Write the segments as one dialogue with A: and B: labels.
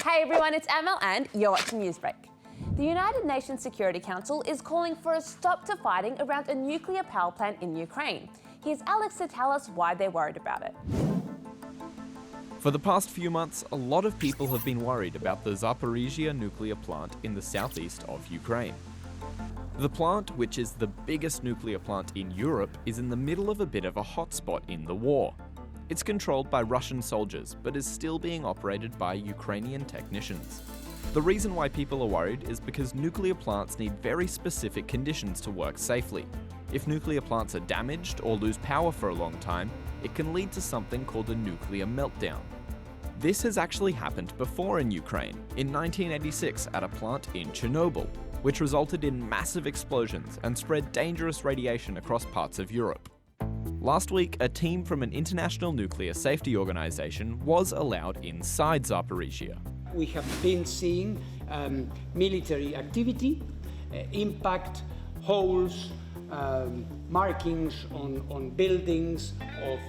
A: Hey everyone, it's Amal and you're watching Newsbreak. The United Nations Security Council is calling for a stop to fighting around a nuclear power plant in Ukraine. Here's Alex to tell us why they're worried about it.
B: For the past few months, a lot of people have been worried about the Zaporozhzia Nuclear Plant in the southeast of Ukraine. The plant, which is the biggest nuclear plant in Europe, is in the middle of a bit of a hotspot in the war. It's controlled by Russian soldiers, but is still being operated by Ukrainian technicians. The reason why people are worried is because nuclear plants need very specific conditions to work safely. If nuclear plants are damaged or lose power for a long time, it can lead to something called a nuclear meltdown. This has actually happened before in Ukraine, in 1986 at a plant in Chernobyl, which resulted in massive explosions and spread dangerous radiation across parts of Europe. Last week, a team from an international nuclear safety organization was allowed inside Zaporozhzia.
C: We have been seeing military activity, impact, holes, markings on buildings of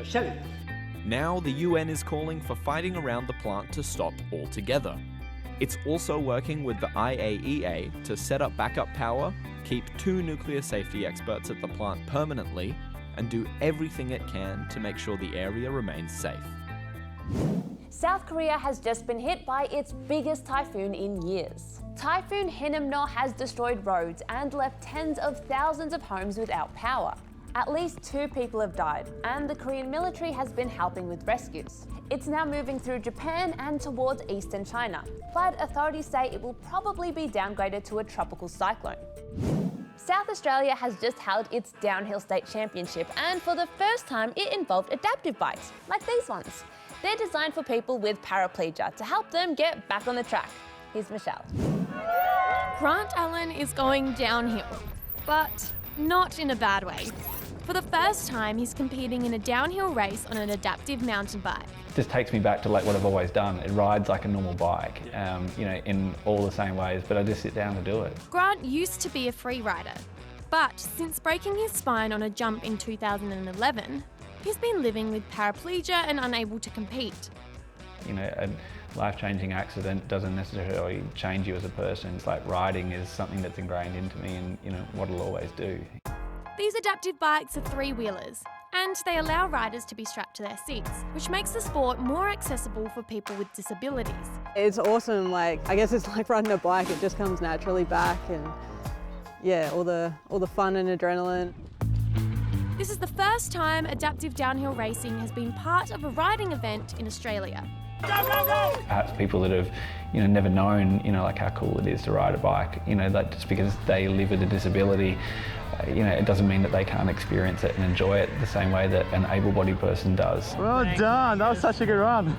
C: shelling.
B: Now the UN is calling for fighting around the plant to stop altogether. It's also working with the IAEA to set up backup power, keep 2 nuclear safety experts at the plant permanently, and do everything it can to make sure the area remains safe.
A: South Korea has just been hit by its biggest typhoon in years. Typhoon Hinnamnor has destroyed roads and left tens of thousands of homes without power. At least 2 people have died, and the Korean military has been helping with rescues. It's now moving through Japan and towards eastern China, but authorities say it will probably be downgraded to a tropical cyclone. South Australia has just held its downhill state championship, and for the first time it involved adaptive bikes, like these ones. They're designed for people with paraplegia to help them get back on the track. Here's Michelle.
D: Grant Allen is going downhill, but not in a bad way. For the first time, he's competing in a downhill race on an adaptive mountain bike.
E: This takes me back to like what I've always done. It rides like a normal bike, in all the same ways, but I just sit down to do it.
D: Grant used to be a free rider, but since breaking his spine on a jump in 2011, he's been living with paraplegia and unable to compete.
E: A life-changing accident doesn't necessarily change you as a person. It's like riding is something that's ingrained into me and, what I'll always do.
D: These adaptive bikes are 3-wheelers, and they allow riders to be strapped to their seats, which makes the sport more accessible for people with disabilities.
F: It's awesome, I guess it's like riding a bike, it just comes naturally back, and yeah, all the fun and adrenaline.
D: This is the first time adaptive downhill racing has been part of a riding event in Australia.
E: Go, go, go! Perhaps people that have, never known, how cool it is to ride a bike, just because they live with a disability, it doesn't mean that they can't experience it and enjoy it the same way that an able-bodied person does.
G: Well done, that was such a good run.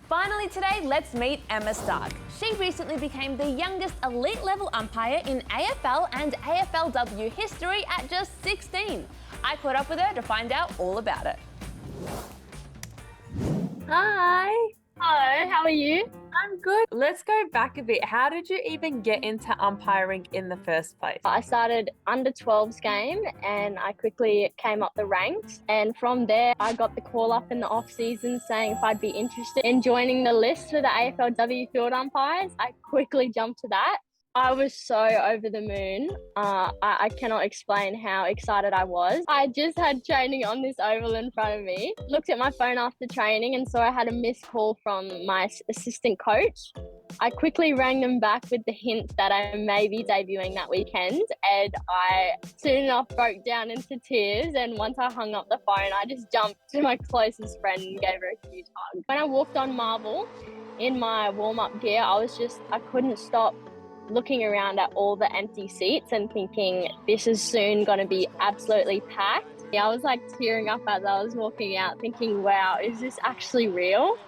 A: Finally today, let's meet Emma Stark. She recently became the youngest elite-level umpire in AFL and AFLW history at just 16. I caught up with her to find out all about it.
H: Hi.
I: Hello, how are you?
H: I'm good. Let's go back a bit. How did you even get into umpiring in the first place?
I: I started under 12s game and I quickly came up the ranks, and from there I got the call up in the off season saying if I'd be interested in joining the list for the AFLW field umpires. I quickly jumped to that. I was so over the moon. I cannot explain how excited I was. I just had training on this oval in front of me. Looked at my phone after training and saw I had a missed call from my assistant coach. I quickly rang them back with the hint that I may be debuting that weekend, and I soon enough broke down into tears, and once I hung up the phone, I just jumped to my closest friend and gave her a huge hug. When I walked on marble in my warm-up gear, I couldn't stop looking around at all the empty seats and thinking this is soon going to be absolutely packed. I was tearing up as I was walking out thinking, wow, is this actually real?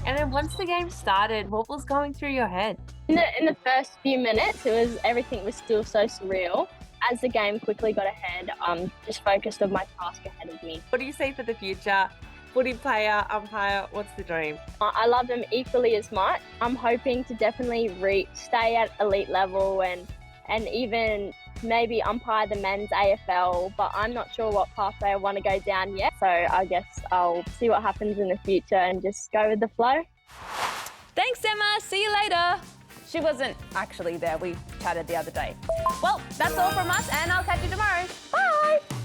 H: And then once the game started, what was going through your head?
I: In the first few minutes, everything was still so surreal. As the game quickly got ahead, just focused on my task ahead of me.
H: What do you see for the future? Footy player, umpire, what's the dream?
I: I love them equally as much. I'm hoping to definitely stay at elite level and even maybe umpire the men's AFL, but I'm not sure what pathway I want to go down yet. So I guess I'll see what happens in the future and just go with the flow.
A: Thanks, Emma. See you later. She wasn't actually there. We chatted the other day. Well, that's all from us, and I'll catch you tomorrow. Bye.